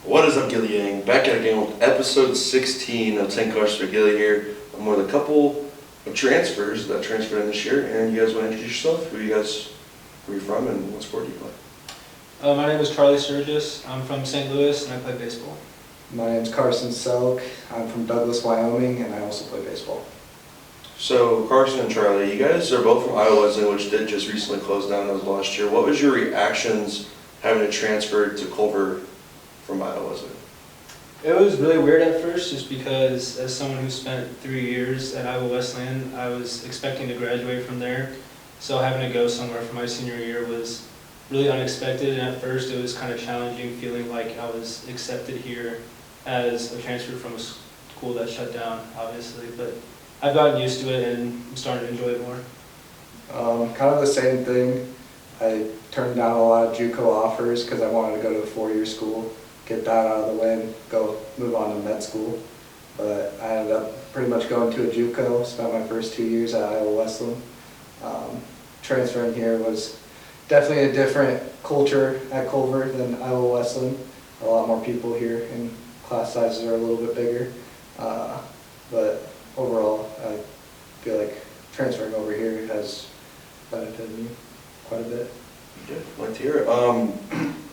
What is up, Gilly gang? Back at it again with episode 16 of 10 Questions for Gilly here. I'm with a couple of transfers that transferred in this year, and you guys want to introduce yourself? Where you from, and what sport do you play? My name is Charlie Sturgis. I'm from St. Louis, and I play baseball. My name is Carson Selk. I'm from Douglas, Wyoming, and I also play baseball. So, Carson and Charlie, you guys are both from Iowa, which did just recently close down. That was last year. What was your reactions having to transfer to Culver from Iowa? It was really weird at first, just because as someone who spent 3 years at Iowa Wesleyan, I was expecting to graduate from there. So having to go somewhere for my senior year was really unexpected, and at first it was kind of challenging, feeling like I was accepted here as a transfer from a school that shut down, obviously. But I've gotten used to it, and I'm starting to enjoy it more. Kind of the same thing. I turned down a lot of JUCO offers because I wanted to go to a four-year school, get that out of the way, and go move on to med school. But I ended up pretty much going to a JUCO, spent my first 2 years at Iowa Wesleyan. Transferring here was definitely a different culture at Culver than Iowa Wesleyan. A lot more people here, and class sizes are a little bit bigger. But overall, I feel like transferring over here has benefited me quite a bit. Good, like to hear it. On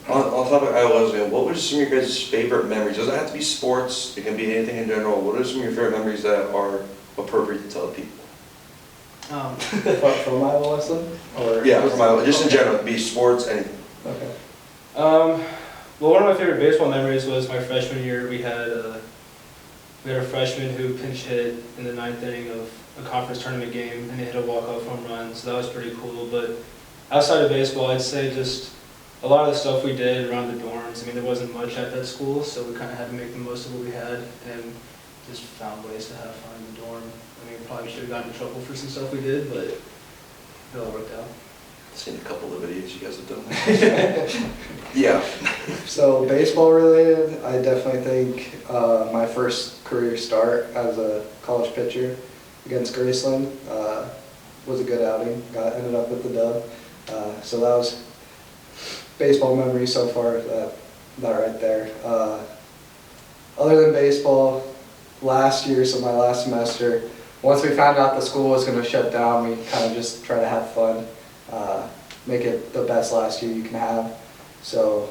topic of Iowa Wesleyan, what were some of your guys' favorite memories? Doesn't have to be sports, it can be anything in general. What are some of your favorite memories that are appropriate to tell people? From Iowa Wesleyan? Or Yeah, from Iowa, just in general, it could be sports, anything. Okay. Well, one of my favorite baseball memories was my freshman year. We had a freshman who pinch hit in the 9th inning of a conference tournament game, and he hit a walk-off home run, so that was pretty cool. But outside of baseball, I'd say just a lot of the stuff we did around the dorms. I mean, there wasn't much at that school, so we kind of had to make the most of what we had, and just found ways to have fun in the dorm. I mean, we probably should have gotten in trouble for some stuff we did, but it all worked out. I've seen a couple of videos you guys have done. Yeah. So baseball related, I definitely think my first career start as a college pitcher against Graceland was a good outing. Ended up with the dub. So that was baseball memory so far, that right there. Other than baseball, last year, so my last semester, once we found out the school was going to shut down, we kind of just try to have fun, make it the best last year you can have. So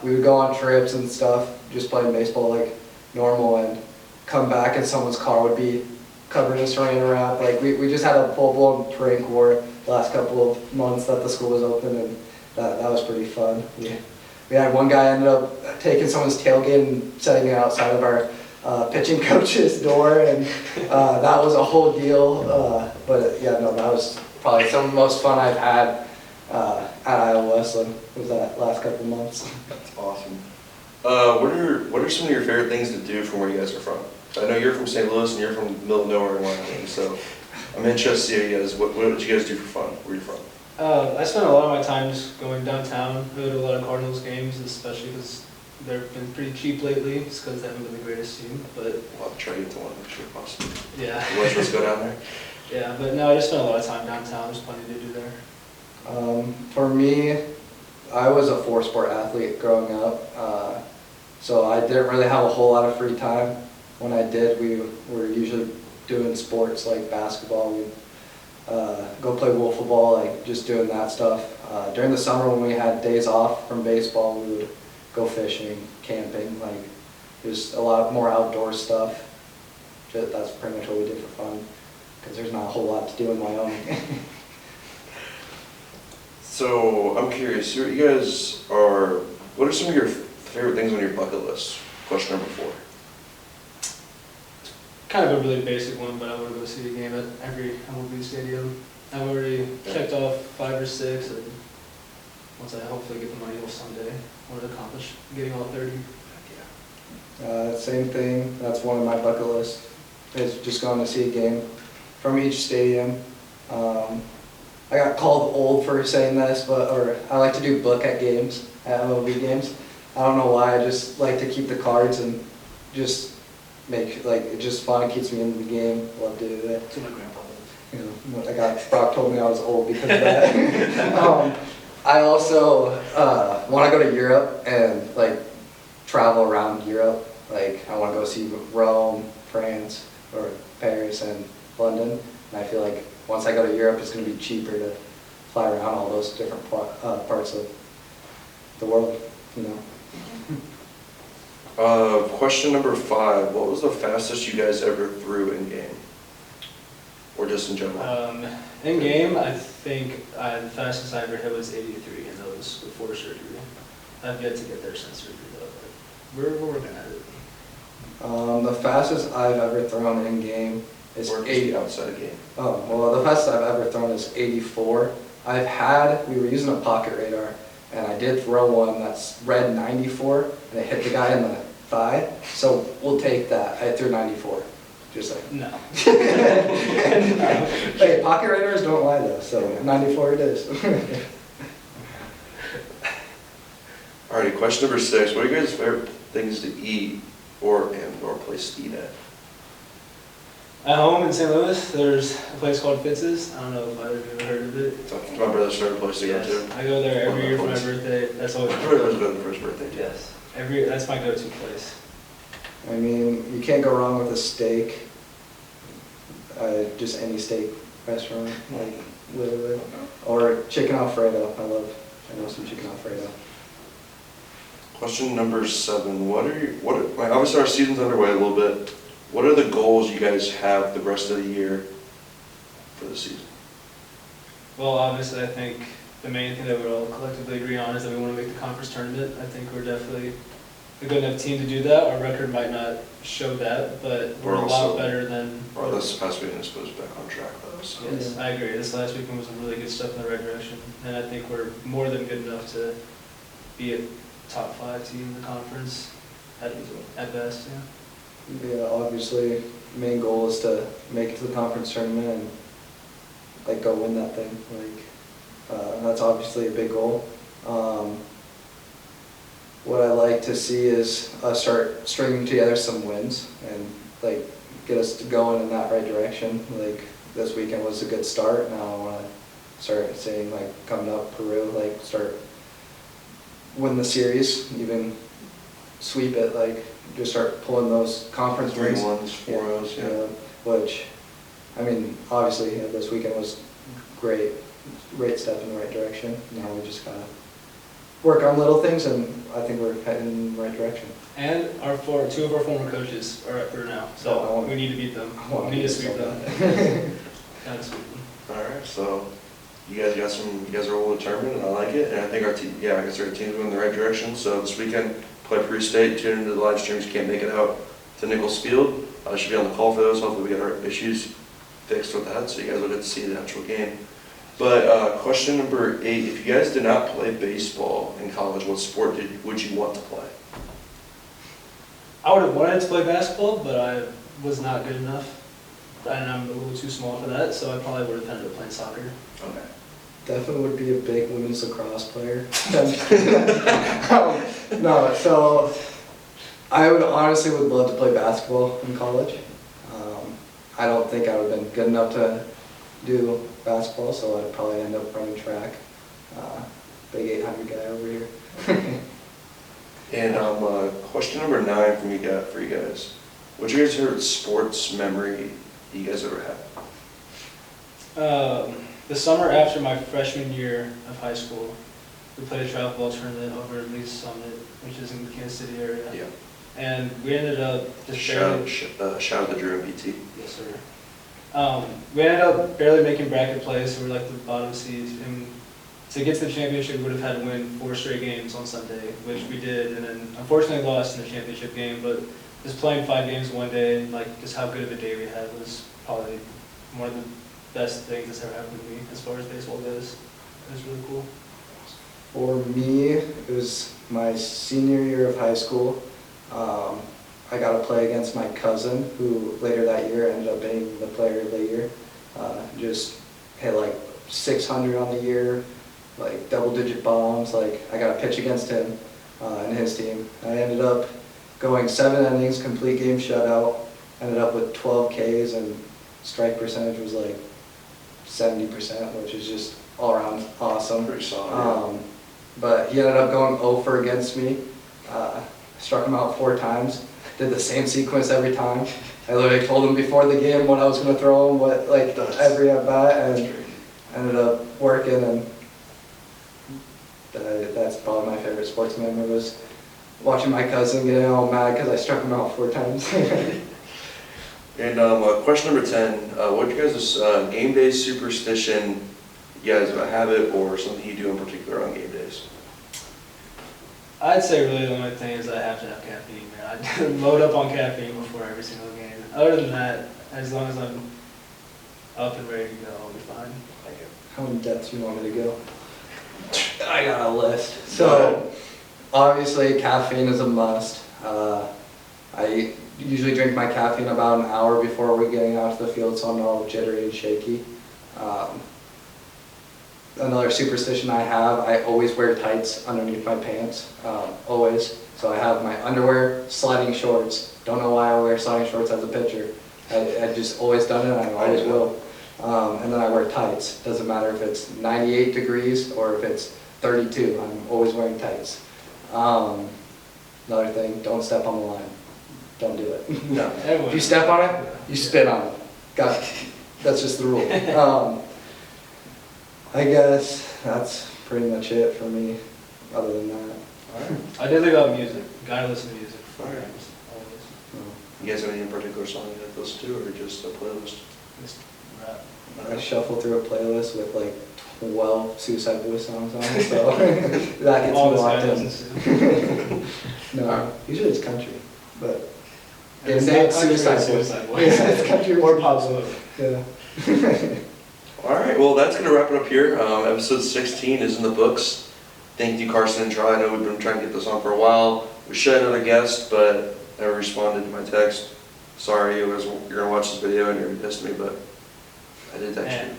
we would go on trips and stuff, just playing baseball like normal, and come back and someone's car would be covered in saran wrap. Like we just had a full-blown prank war the last couple of months that the school was open, and that was pretty fun. We had one guy ended up taking someone's tailgate and setting it outside of our pitching coach's door, and that was a whole deal. But yeah, no, that was probably some of the most fun I've had at Iowa Wesleyan, was that last couple of months. That's awesome. What are some of your favorite things to do from where you guys are from? I know you're from St. Louis and you're from the middle of nowhere in Wyoming, so I'm interested to see you guys. What did you guys do for fun? Where are you from? I spent a lot of my time just going downtown. I go to a lot of Cardinals games, especially because they've been pretty cheap lately, just because they haven't been the greatest team. But We'll have to try to get to one next year, possibly. yeah. Let's go down there. Yeah, but no, I just spent a lot of time downtown. There's plenty to do there. For me, I was a four-sport athlete growing up, so I didn't really have a whole lot of free time. When I did, we were usually doing sports like basketball. We'd go play wiffle ball, like just doing that stuff. During the summer when we had days off from baseball, we would go fishing, camping, like just a lot more outdoor stuff. That's pretty much what we did for fun, because there's not a whole lot to do in Wyoming. So I'm curious, what are some of your favorite things on your bucket list? Question number 4. Kind of a really basic one, but I want to go see a game at every MLB stadium. I've already checked off 5 or 6, and once I hopefully get the money someday, I want to accomplish getting all 30. Same thing, that's one of my bucket lists, is just going to see a game from each stadium. I got called old for saying this, or I like to do book at games, at MLB games. I don't know why, I just like to keep the cards and just make, like, it's just fun, it keeps me in the game, love to do that. That's what my grandpa does. You know, Brock told me I was old because of that. I also want to go to Europe and like travel around Europe. Like I want to go see Rome, France, or Paris and London. And I feel like once I go to Europe, it's going to be cheaper to fly around all those different parts of the world, you know. Question number 5. What was the fastest you guys ever threw in game? Or just in general? In game, I think the fastest I ever hit was 83, and that was before surgery. I've yet to get there since surgery though, but we're working at it. The fastest I've ever thrown in game is Or 80. just outside game? Oh, well, the fastest I've ever thrown is 84. We were using a pocket radar, and I did throw one that's read 94, and it hit the guy in the thigh. So we'll take that. I threw 94. Just like. No. Hey, pocket radars don't lie though, so 94 it is. Alrighty, question number 6. What are your guys' favorite things to eat or place to eat at? At home in St. Louis, there's a place called Fitz's. I don't know if either of you ever heard of it. It's my brother's favorite place to Yes, go to. I go there every year for my birthday. That's always My brother's go to the first birthday too. Yes, that's my go-to place. I mean, you can't go wrong with a steak. Just any steak restaurant, like literally. Or chicken Alfredo. I love some chicken Alfredo. Question number 7. Obviously our season's underway a little bit. What are the goals you guys have the rest of the year for the season? Well, obviously, I think the main thing that we're all collectively agree on is that we want to make the conference tournament. I think we're definitely a good enough team to do that. Our record might not show that, but we're a lot better than. Well, this past weekend is supposed to be back on track though. So. Yes, I agree. This last weekend was a really good step in the right direction, and I think we're more than good enough to be a top 5 team in the conference at best. Yeah. Yeah, obviously, main goal is to make it to the conference tournament and like go win that thing. Like that's obviously a big goal. What I like to see is us start stringing together some wins and like get us going in that right direction. Like this weekend was a good start. Now I want to start saying like coming up Peru, like start win the series, even sweep it, like just start pulling those conference wins. 3-1s, 4-0s, yeah. Which, I mean, obviously this weekend was great step in the right direction. Now we just gotta work on little things, and I think we're heading in the right direction. And two of our former coaches are at Peru now, so we need to beat them. We need to sweep them. Gotta sweep them. All right, so you guys are all determined, and I like it. And I think our team, I guess our team's going in the right direction. So this weekend, play Peru State. Tune into the live streams. You can't make it out to Nichols Field. I should be on the call for those. Hopefully we get our issues fixed with that, so you guys will get to see the actual game. But question number 8: if you guys did not play baseball in college, what sport would you want to play? I would have wanted to play basketball, but I was not good enough, and I'm a little too small for that, so I probably would have ended up playing soccer. Okay. Definitely would be a big women's lacrosse player. No, so I would honestly love to play basketball in college. I don't think I would have been good enough to do basketball, so I'd probably end up running track. Big 800 guy over here. And question number 9 for you guys. What's your guys' favorite sports memory you guys ever had? The summer after my freshman year of high school, we played a travel ball tournament over at Lee's Summit, which is in the Kansas City area. Yeah. And we ended up just Shout out to Drew and BT. Yes, sir. We ended up barely making bracket play, so we're like the bottom seeds. And to get to the championship, we would have had to win 4 straight games on Sunday, which we did, and then unfortunately lost in the championship game. But just playing 5 games one day and like just how good of a day we had was probably one of the best things that's ever happened to me as far as baseball goes. It was really cool. For me, it was my senior year of high school. I got to play against my cousin, who later that year ended up being the player of the year. Just hit like 600 on the year, like double-digit bombs. Like I got to pitch against him and his team. I ended up going 7 innings, complete game shutout. Ended up with 12 Ks, and strike percentage was like 70%, which is just all around awesome. Pretty solid. But he ended up going 0 for against me. struck him out 4 times, did the same sequence every time. I literally told him before the game what I was going to throw him, what like every at bat, and ended up working. And that's probably my favorite sports memory, was watching my cousin getting all mad because I struck him out 4 times. And question number 10, what do you guys' game day superstition, you guys have a habit or something you do in particular on game days? I'd say really the only thing is I have to have caffeine, man. I load up on caffeine before every single game. Other than that, as long as I'm up and ready to go, I'll be fine. Thank you. How in depth do you want me to go? I got a list. So, obviously, caffeine is a must. I usually drink my caffeine about an hour before we're getting out to the field, so I'm not all jittery and shaky. Another superstition I have, I always wear tights underneath my pants, always. So I have my underwear, sliding shorts. Don't know why I wear sliding shorts as a pitcher. I just always done it, and I always will. And then I wear tights. Doesn't matter if it's 98 degrees or if it's 32, I'm always wearing tights. Another thing, don't step on the line. Don't do it. No. If you step on it, you spit on it. That's just the rule. I guess that's pretty much it for me, other than that. Alright. I did think about music. Gotta listen to music. Alright. Always. You guys have any in particular song you like to listen to, or just a playlist? Just rap. I shuffle through a playlist with like 12 Suicide Boys songs on it, so that gets All me this guy locked in. listens to. No, usually it's country, but It's game day, not country, Suicide it's Boys. Suicide Boys. Yeah, it's country Or or pop pop. smoke. Yeah. Alright, well that's going to wrap it up here. Episode 16 is in the books. Thank you, Carson and Troy. I know we've been trying to get this on for a while. We should have another guest, but never responded to my text. Sorry, you're going to watch this video and you're going to miss me, but I did text you.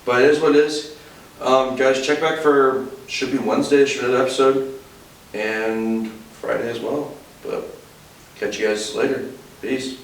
But it is what it is. Guys, check back for, should be Wednesday, should have an episode, and Friday as well. But catch you guys later. Peace.